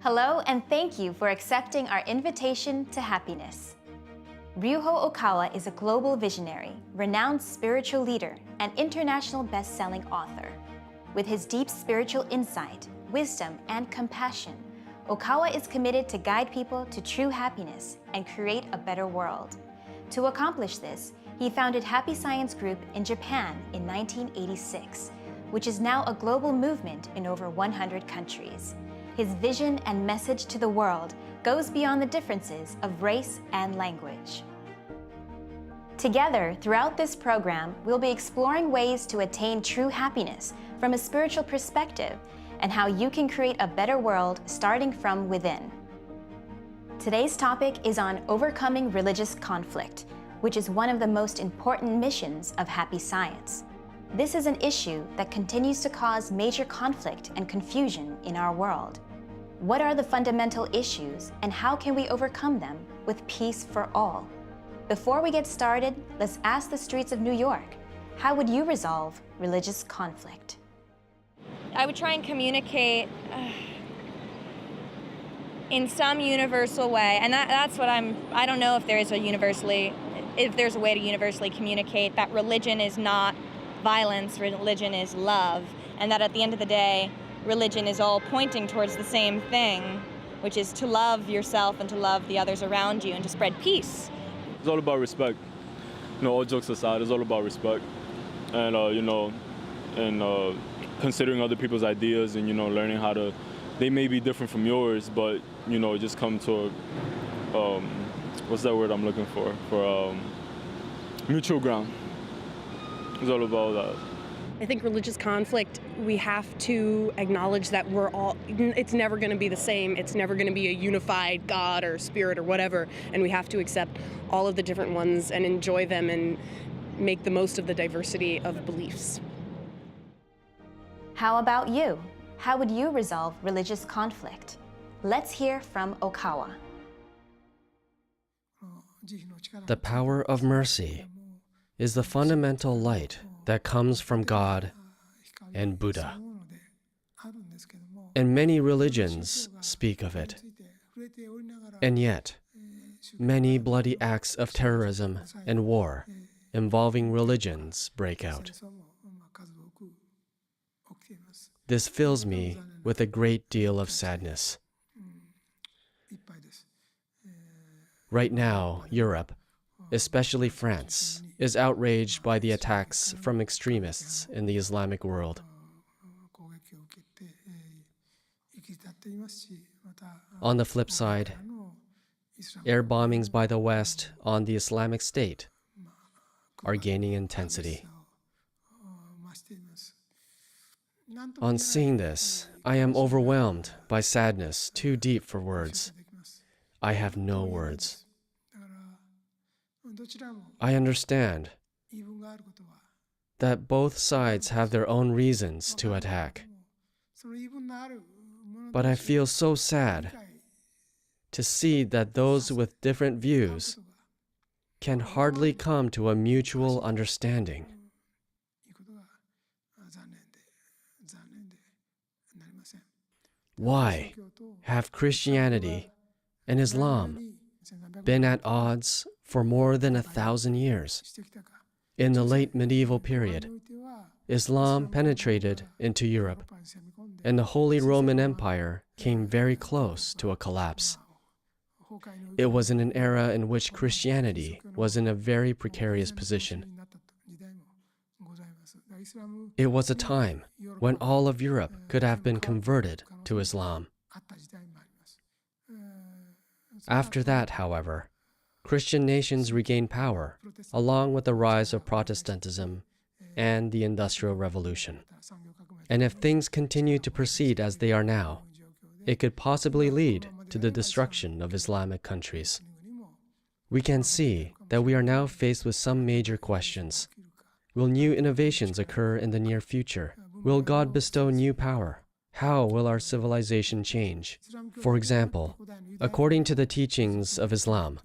Hello, and thank you for accepting our invitation to happiness. Ryuho Okawa is a global visionary, renowned spiritual leader, and international best-selling author. With his deep spiritual insight, wisdom, and compassion, Okawa is committed to guide people to true happiness and create a better world. To accomplish this, he founded Happy Science Group in Japan in 1986, which is now a global movement in over 100 countries. His vision and message to the world goes beyond the differences of race and language. Together, throughout this program, we'll be exploring ways to attain true happiness from a spiritual perspective and how you can create a better world starting from within. Today's topic is on overcoming religious conflict, which is one of the most important missions of Happy Science. This is an issue that continues to cause major conflict and confusion in our world. What are the fundamental issues and how can we overcome them with peace for all? Before we get started, let's ask the streets of New York, how would you resolve religious conflict? I would try and communicate in some universal way, and that's what I don't know if there's a way to universally communicate that religion is not violence, religion is love, and that at the end of the day, religion is all pointing towards the same thing, which is to love yourself and to love the others around you and to spread peace. It's all about respect. All jokes aside, it's all about respect. And, considering other people's ideas and, learning how to, they may be different from yours, but, just come to, what's that word I'm looking for mutual ground. It's all about that. I think religious conflict, we have to acknowledge that it's never going to be the same. It's never going to be a unified God or spirit or whatever. And we have to accept all of the different ones and enjoy them and make the most of the diversity of beliefs. How about you? How would you resolve religious conflict? Let's hear from Okawa. The power of mercy is the fundamental light that comes from God and Buddha. And many religions speak of it. And yet, many bloody acts of terrorism and war involving religions break out. This fills me with a great deal of sadness. Right now, Europe, especially France, is outraged by the attacks from extremists in the Islamic world. On the flip side, air bombings by the West on the Islamic State are gaining intensity. On seeing this, I am overwhelmed by sadness too deep for words. I have no words. I understand that both sides have their own reasons to attack. But I feel so sad to see that those with different views can hardly come to a mutual understanding. Why have Christianity and Islam been at odds for more than 1,000 years? In the late medieval period, Islam penetrated into Europe, and the Holy Roman Empire came very close to a collapse. It was in an era in which Christianity was in a very precarious position. It was a time when all of Europe could have been converted to Islam. After that, however, Christian nations regained power, along with the rise of Protestantism and the Industrial Revolution. And if things continue to proceed as they are now, it could possibly lead to the destruction of Islamic countries. We can see that we are now faced with some major questions. Will new innovations occur in the near future? Will God bestow new power? How will our civilization change? For example, according to the teachings of Islam,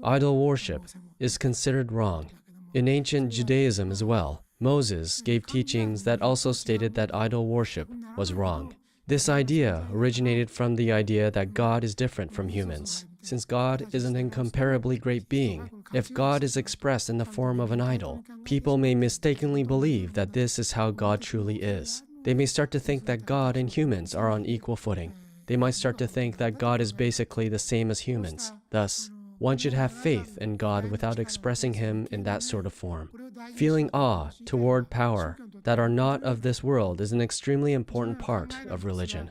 idol worship is considered wrong. In ancient Judaism as well, Moses gave teachings that also stated that idol worship was wrong. This idea originated from the idea that God is different from humans. Since God is an incomparably great being, if God is expressed in the form of an idol, people may mistakenly believe that this is how God truly is. They may start to think that God and humans are on equal footing. They might start to think that God is basically the same as humans. Thus, one should have faith in God without expressing Him in that sort of form. Feeling awe toward power that are not of this world is an extremely important part of religion.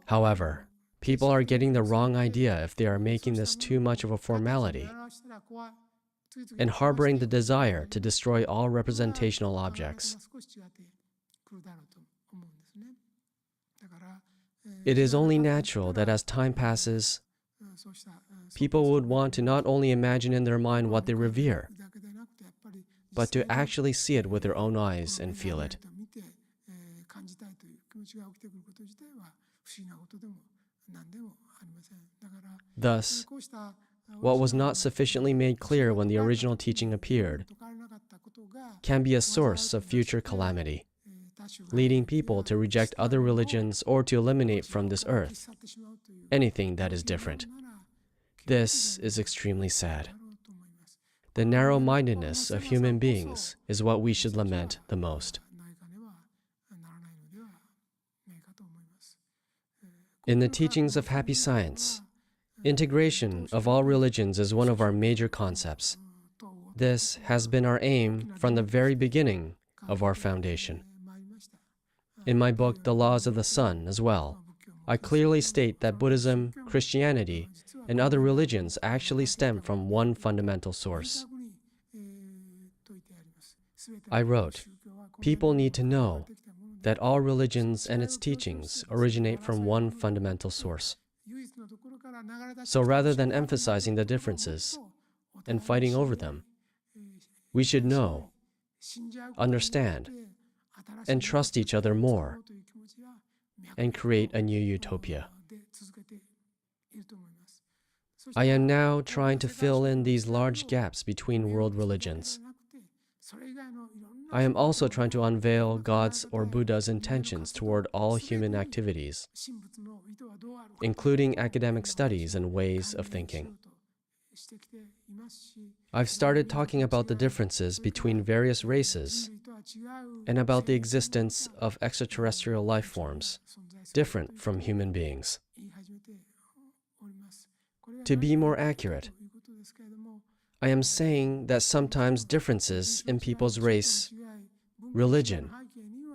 However, people are getting the wrong idea if they are making this too much of a formality and harboring the desire to destroy all representational objects. It is only natural that as time passes, people would want to not only imagine in their mind what they revere, but to actually see it with their own eyes and feel it. Thus, what was not sufficiently made clear when the original teaching appeared can be a source of future calamity, leading people to reject other religions or to eliminate from this earth anything that is different. This is extremely sad. The narrow-mindedness of human beings is what we should lament the most. In the teachings of Happy Science, integration of all religions is one of our major concepts. This has been our aim from the very beginning of our foundation. In my book, The Laws of the Sun, as well, I clearly state that Buddhism, Christianity, and other religions actually stem from one fundamental source. I wrote, people need to know that all religions and its teachings originate from one fundamental source. So rather than emphasizing the differences and fighting over them, we should know, understand, and trust each other more, and create a new utopia. I am now trying to fill in these large gaps between world religions. I am also trying to unveil God's or Buddha's intentions toward all human activities, including academic studies and ways of thinking. I've started talking about the differences between various races and about the existence of extraterrestrial life forms, different from human beings. To be more accurate, I am saying that sometimes differences in people's race, religion,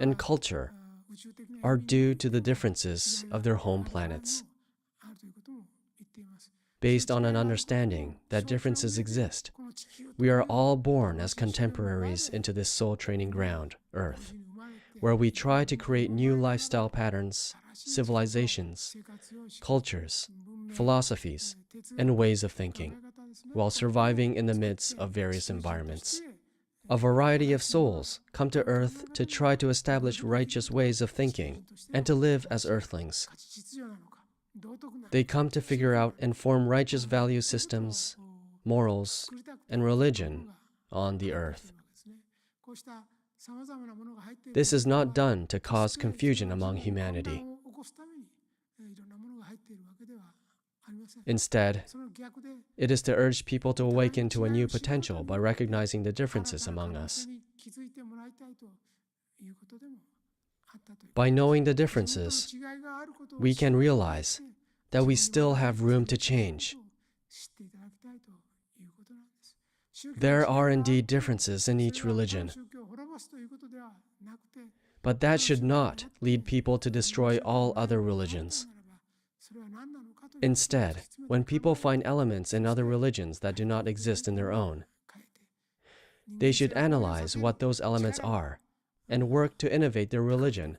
and culture are due to the differences of their home planets, based on an understanding that differences exist. We are all born as contemporaries into this soul training ground, Earth, where we try to create new lifestyle patterns, civilizations, cultures, philosophies, and ways of thinking, while surviving in the midst of various environments. A variety of souls come to Earth to try to establish righteous ways of thinking and to live as Earthlings. They come to figure out and form righteous value systems, morals, and religion on the Earth. This is not done to cause confusion among humanity. Instead, it is to urge people to awaken to a new potential by recognizing the differences among us. By knowing the differences, we can realize that we still have room to change. There are indeed differences in each religion, but that should not lead people to destroy all other religions. Instead, when people find elements in other religions that do not exist in their own, they should analyze what those elements are and work to innovate their religion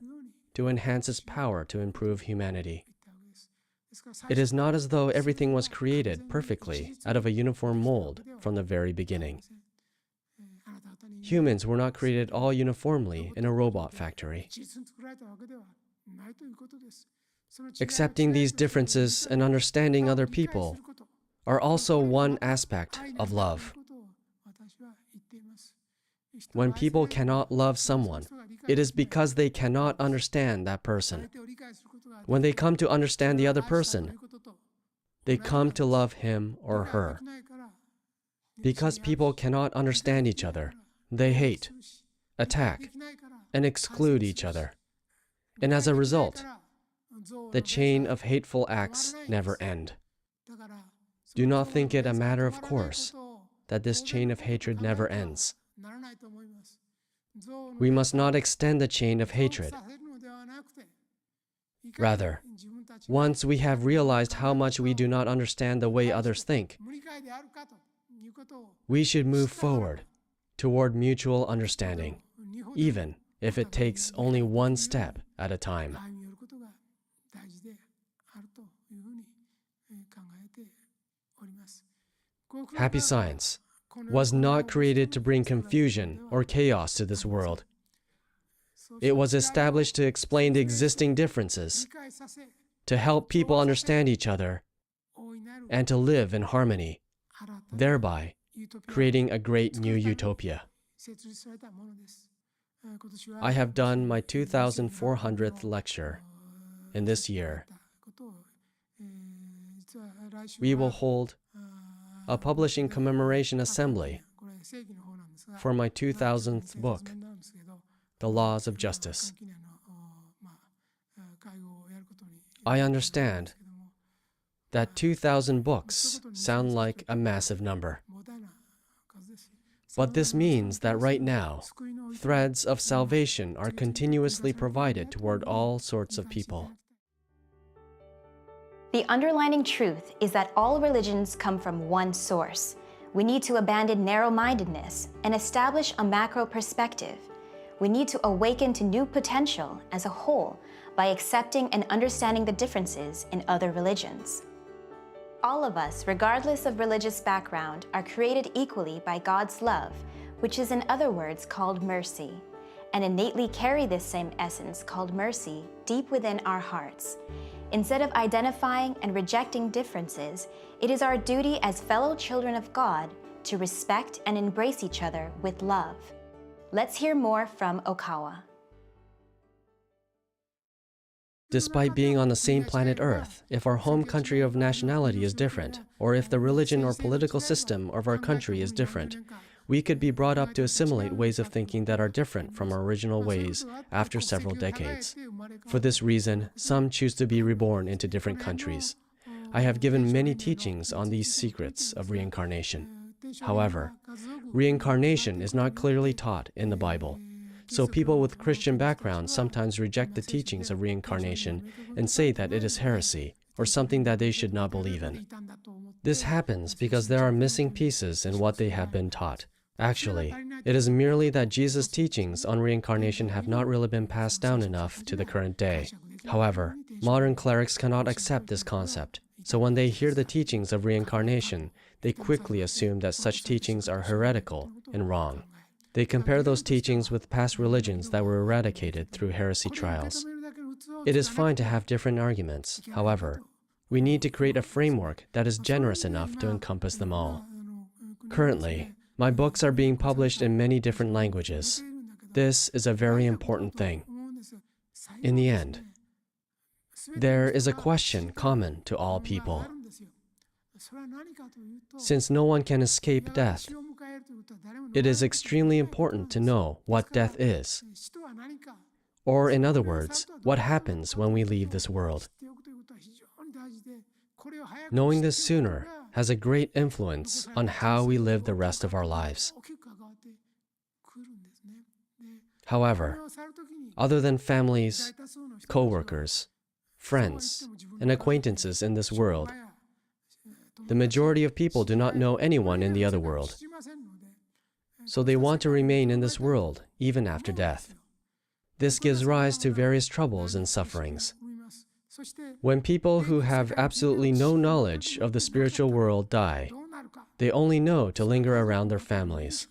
to enhance its power to improve humanity. It is not as though everything was created perfectly out of a uniform mold from the very beginning. Humans were not created all uniformly in a robot factory. Accepting these differences and understanding other people are also one aspect of love. When people cannot love someone it is because they cannot understand that person. When they come to understand the other person, they come to love him or her. Because people cannot understand each other, they hate, attack, and exclude each other. And as a result, the chain of hateful acts never end. Do not think it a matter of course that this chain of hatred never ends. We must not extend the chain of hatred. Rather, once we have realized how much we do not understand the way others think, we should move forward toward mutual understanding, even if it takes only one step at a time. Happy Science was not created to bring confusion or chaos to this world. It was established to explain the existing differences, to help people understand each other, and to live in harmony, thereby creating a great new utopia. I have done my 2400th lecture in this year. We will hold a publishing commemoration assembly for my 2000th book, The Laws of Justice. I understand that 2,000 books sound like a massive number. But this means that right now, threads of salvation are continuously provided toward all sorts of people. The underlining truth is that all religions come from one source. We need to abandon narrow-mindedness and establish a macro perspective. We need to awaken to new potential as a whole by accepting and understanding the differences in other religions. All of us, regardless of religious background, are created equally by God's love, which is in other words called mercy, and innately carry this same essence called mercy deep within our hearts. Instead of identifying and rejecting differences, it is our duty as fellow children of God to respect and embrace each other with love. Let's hear more from Okawa. Despite being on the same planet Earth, if our home country of nationality is different, or if the religion or political system of our country is different, we could be brought up to assimilate ways of thinking that are different from our original ways after several decades. For this reason, some choose to be reborn into different countries. I have given many teachings on these secrets of reincarnation. However, reincarnation is not clearly taught in the Bible. So people with Christian backgrounds sometimes reject the teachings of reincarnation and say that it is heresy or something that they should not believe in. This happens because there are missing pieces in what they have been taught. Actually, it is merely that Jesus' teachings on reincarnation have not really been passed down enough to the current day. However, modern clerics cannot accept this concept, so when they hear the teachings of reincarnation, they quickly assume that such teachings are heretical and wrong. They compare those teachings with past religions that were eradicated through heresy trials. It is fine to have different arguments. However, we need to create a framework that is generous enough to encompass them all. Currently, my books are being published in many different languages. This is a very important thing. In the end, there is a question common to all people. Since no one can escape death, it is extremely important to know what death is. Or in other words, what happens when we leave this world. Knowing this sooner has a great influence on how we live the rest of our lives. However, other than families, co-workers, friends, and acquaintances in this world, the majority of people do not know anyone in the other world. So they want to remain in this world even after death. This gives rise to various troubles and sufferings. When people who have absolutely no knowledge of the spiritual world die, they only know to linger around their families.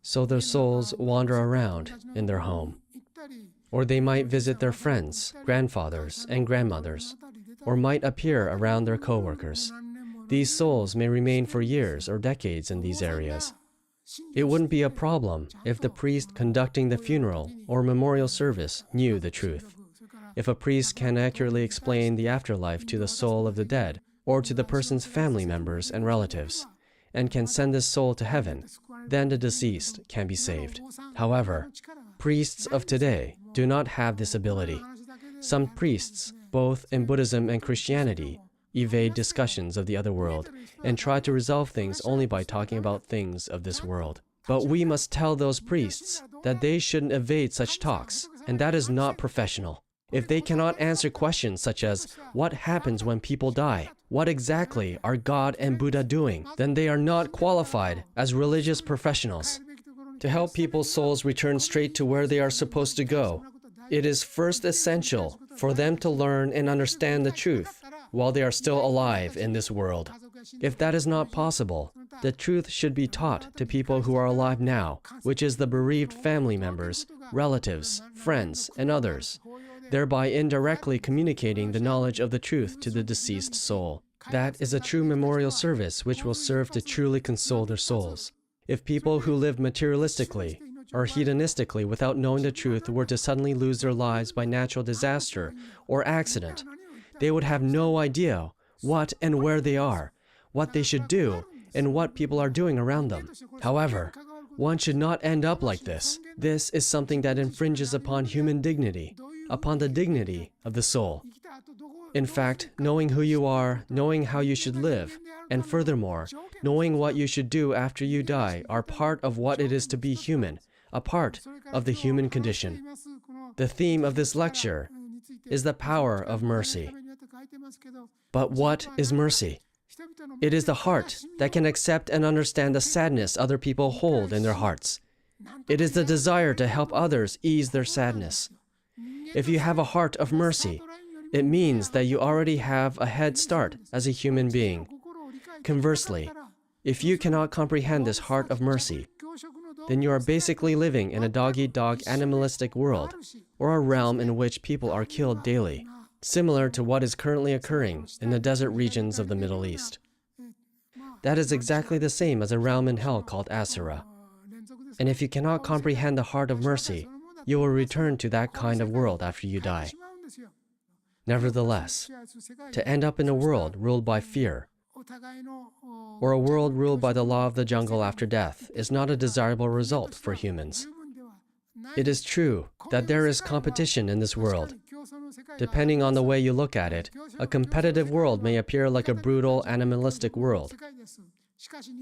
So their souls wander around in their home. Or they might visit their friends, grandfathers, and grandmothers, or might appear around their co-workers. These souls may remain for years or decades in these areas. It wouldn't be a problem if the priest conducting the funeral or memorial service knew the truth. If a priest can accurately explain the afterlife to the soul of the dead or to the person's family members and relatives, and can send this soul to heaven, then the deceased can be saved. However, priests of today do not have this ability. Some priests, both in Buddhism and Christianity, evade discussions of the other world and try to resolve things only by talking about things of this world. But we must tell those priests that they shouldn't evade such talks, and that is not professional. If they cannot answer questions such as, what happens when people die? What exactly are God and Buddha doing? Then they are not qualified as religious professionals. To help people's souls return straight to where they are supposed to go, it is first essential for them to learn and understand the truth while they are still alive in this world. If that is not possible, the truth should be taught to people who are alive now, which is the bereaved family members, relatives, friends, and others, thereby indirectly communicating the knowledge of the truth to the deceased soul. That is a true memorial service which will serve to truly console their souls. If people who live materialistically or hedonistically without knowing the truth were to suddenly lose their lives by natural disaster or accident, they would have no idea what and where they are, what they should do, and what people are doing around them. However, one should not end up like this. This is something that infringes upon human dignity, upon the dignity of the soul. In fact, knowing who you are, knowing how you should live, and furthermore, knowing what you should do after you die are part of what it is to be human, a part of the human condition. The theme of this lecture is the power of mercy. But what is mercy? It is the heart that can accept and understand the sadness other people hold in their hearts. It is the desire to help others ease their sadness. If you have a heart of mercy, it means that you already have a head start as a human being. Conversely, if you cannot comprehend this heart of mercy, then you are basically living in a dog-eat-dog animalistic world, or a realm in which people are killed daily, similar to what is currently occurring in the desert regions of the Middle East. That is exactly the same as a realm in hell called Asura. And if you cannot comprehend the heart of mercy, you will return to that kind of world after you die. Nevertheless, to end up in a world ruled by fear, or a world ruled by the law of the jungle after death, is not a desirable result for humans. It is true that there is competition in this world. Depending on the way you look at it, a competitive world may appear like a brutal, animalistic world.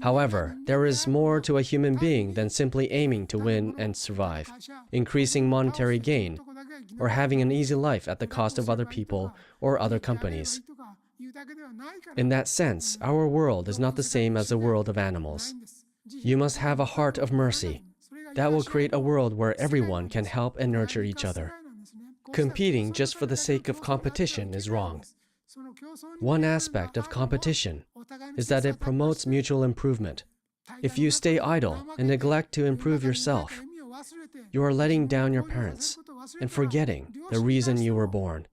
However, there is more to a human being than simply aiming to win and survive, increasing monetary gain, or having an easy life at the cost of other people or other companies. In that sense, our world is not the same as the world of animals. You must have a heart of mercy. That will create a world where everyone can help and nurture each other. Competing just for the sake of competition is wrong. One aspect of competition is that it promotes mutual improvement. If you stay idle and neglect to improve yourself, you are letting down your parents and forgetting the reason you were born.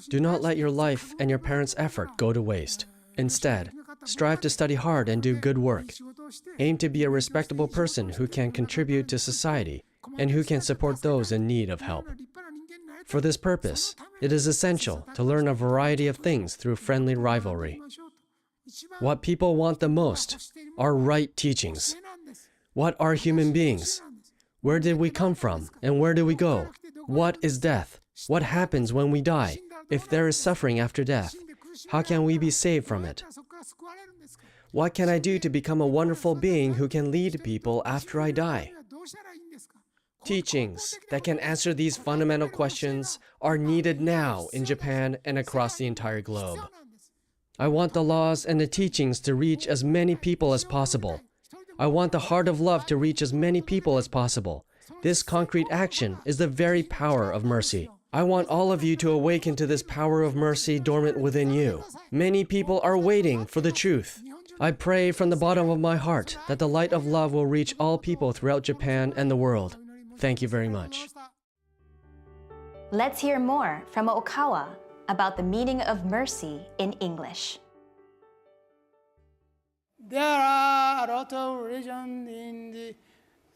Do not let your life and your parents' effort go to waste. Instead, strive to study hard and do good work. Aim to be a respectable person who can contribute to society and who can support those in need of help. For this purpose, it is essential to learn a variety of things through friendly rivalry. What people want the most are right teachings. What are human beings? Where did we come from and where do we go? What is death? What happens when we die? If there is suffering after death, how can we be saved from it? What can I do to become a wonderful being who can lead people after I die? Teachings that can answer these fundamental questions are needed now in Japan and across the entire globe. I want the laws and the teachings to reach as many people as possible. I want the heart of love to reach as many people as possible. This concrete action is the very power of mercy. I want all of you to awaken to this power of mercy dormant within you. Many people are waiting for the truth. I pray from the bottom of my heart that the light of love will reach all people throughout Japan and the world. Thank you very much. Let's hear more from Okawa about the meaning of mercy in English. there are a lot of religions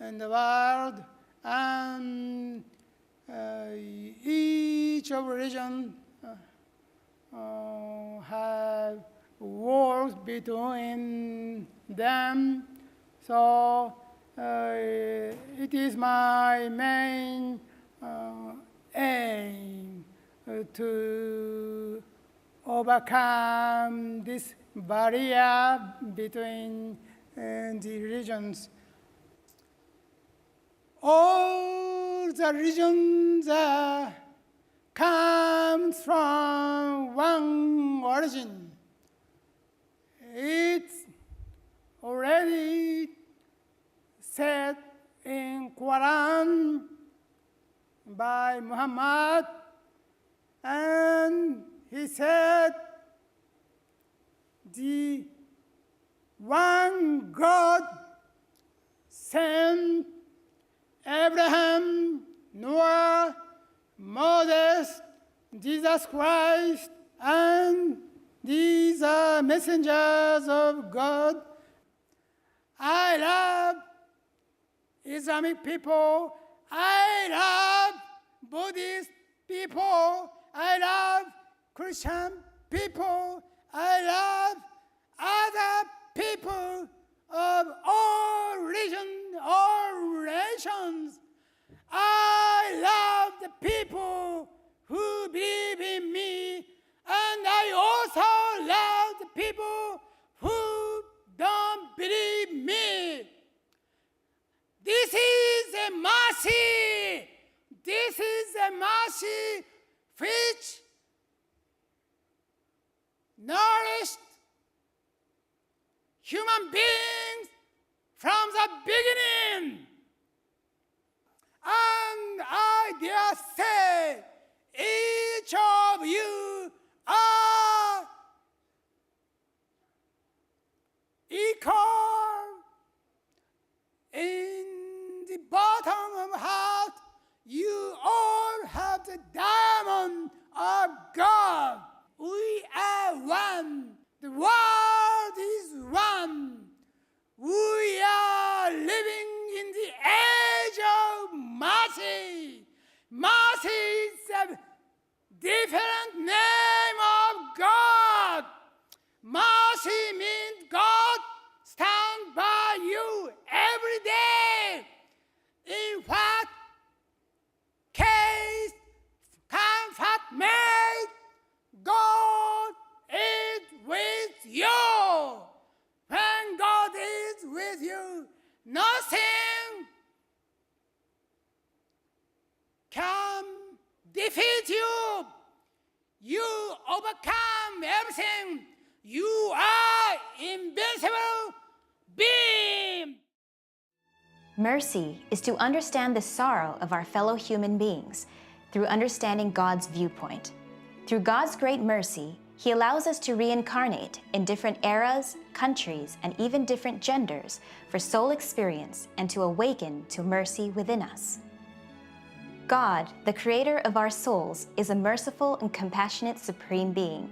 in the world, and each of religion have wars between them. So it is my main aim to overcome this barrier between the religions. All the religions come from one origin. It's already said in Quran by Muhammad, and he said, the one God sent Abraham, Noah, Moses, Jesus Christ, and these are messengers of God. I love Islamic people. I love Buddhist people. I love Christian people. I love other people of all religions, all nations. I love the people who believe in me, and I also love the people who don't believe me. This is a mercy. This is a mercy which nourished human beings from the beginning. And I dare say, each of you are equal in the bottom of heart. You all have the diamond of God. We are one. The world is one. We are living in the age of mercy. Mercy is a different name of God. Mercy means God stands by you every day. In what case, comfort made, God is with you. When God is with you, nothing can defeat you. You overcome everything. You are invincible being. Mercy is to understand the sorrow of our fellow human beings through understanding God's viewpoint. Through God's great mercy, He allows us to reincarnate in different eras, countries, and even different genders for soul experience and to awaken to mercy within us. God, the creator of our souls, is a merciful and compassionate supreme being.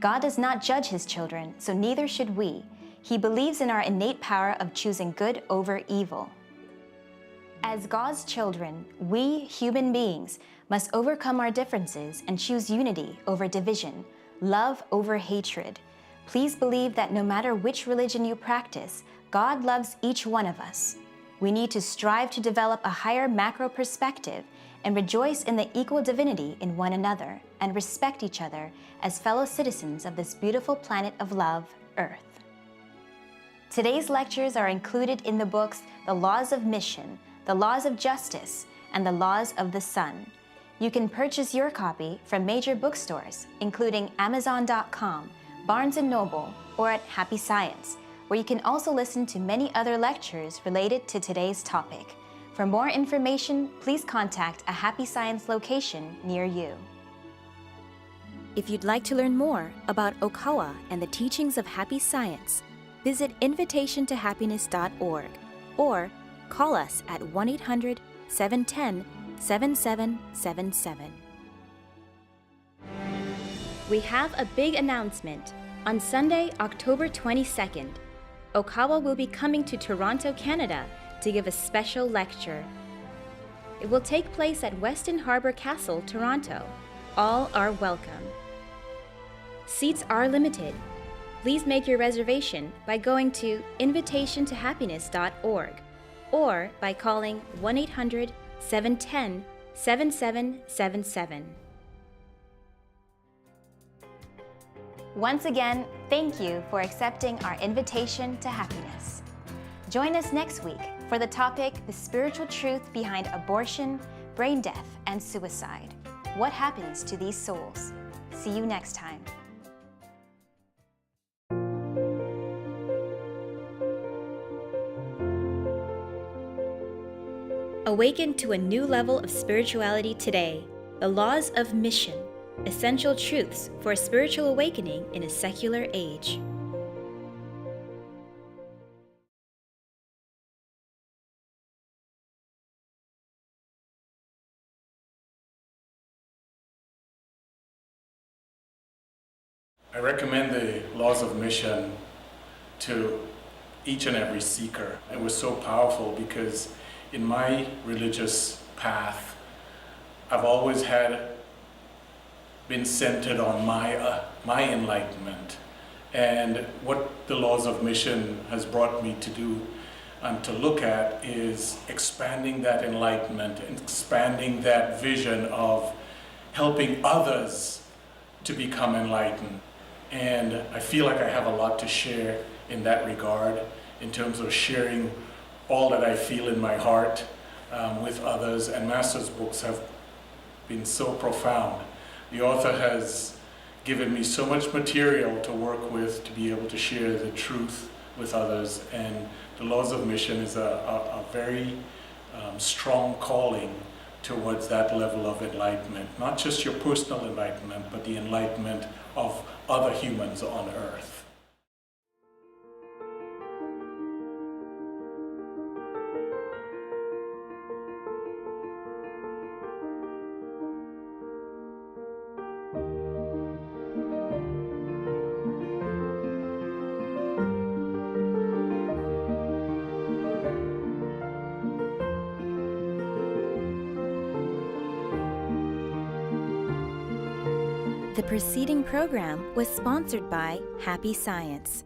God does not judge His children, so neither should we. He believes in our innate power of choosing good over evil. As God's children, we, human beings, must overcome our differences and choose unity over division, love over hatred. Please believe that no matter which religion you practice, God loves each one of us. We need to strive to develop a higher macro perspective and rejoice in the equal divinity in one another and respect each other as fellow citizens of this beautiful planet of love, Earth. Today's lectures are included in the books The Laws of Mission, The Laws of Justice, and The Laws of the Sun. You can purchase your copy from major bookstores, including Amazon.com, Barnes & Noble, or at Happy Science, where you can also listen to many other lectures related to today's topic. For more information, please contact a Happy Science location near you. If you'd like to learn more about Okawa and the teachings of Happy Science, visit invitationtohappiness.org or call us at 1-800-710-7777. We have a big announcement. On Sunday, October 22nd, Okawa will be coming to Toronto, Canada to give a special lecture. It will take place at Weston Harbour Castle, Toronto. All are welcome. Seats are limited. Please make your reservation by going to invitationtohappiness.org or by calling 1-800-710-7777. Once again, thank you for accepting our invitation to happiness. Join us next week for the topic, the spiritual truth behind abortion, brain death, and suicide. What happens to these souls? See you next time. Awaken to a new level of spirituality today. The laws of mission. Essential truths for a spiritual awakening in a secular age. I recommend the laws of mission to each and every seeker. It was so powerful because in my religious path, I've always been centered on my enlightenment, and what the laws of mission has brought me to do and to look at is expanding that enlightenment, expanding that vision of helping others to become enlightened. And I feel like I have a lot to share in that regard, in terms of sharing all that I feel in my heart with others, and Master's books have been so profound. The author has given me so much material to work with to be able to share the truth with others, and the laws of mission is a very strong calling towards that level of enlightenment. Not just your personal enlightenment, but the enlightenment of other humans on earth. The preceding program was sponsored by Happy Science.